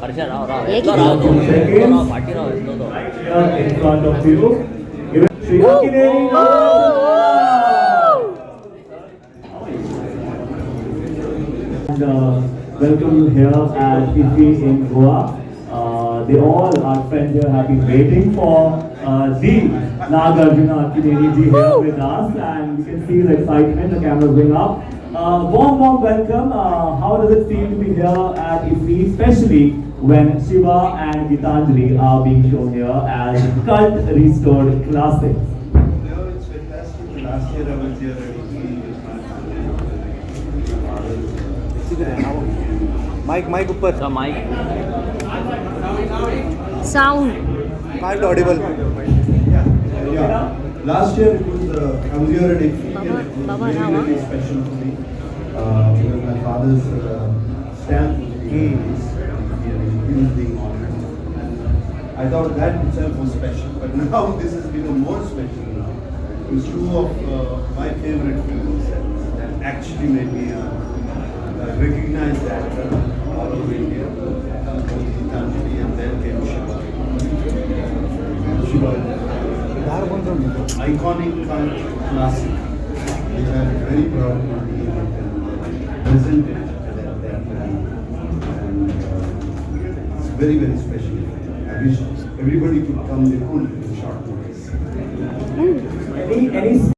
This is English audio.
हर्षा राव राव एक इतना ही राव तो seconds. इतना राव पार्टी राव इतना तो Right here in front of you. Shiva and welcome you here at IFFI in Goa. They all, our friends here, have been waiting for the Nagararjun ji here with us, and you can see the excitement. The camera's going up. Warm welcome. How does it feel to be here at IFFI, especially when Shiva and Gitanjali are being shown here as cult restored classics? No, it's fantastic. Last year I was here at IFFI with my mike ऊपर का mike sound can't audible. Yeah. Last year it was I was here at IFFI and it was Baba, very, Rama. very special for me because my father's stamp was being released and he was being honored. And I thought that itself was special, but now this has become more special now. It was two of my favorite films that actually made me recognize that all over India. Both Gitanjali and then came Shiva. Shiva. Iconic cult classic, which I'm very proud to be able to present it at that time. And it's very, very special. I wish everybody could come, they could, in short notice. Any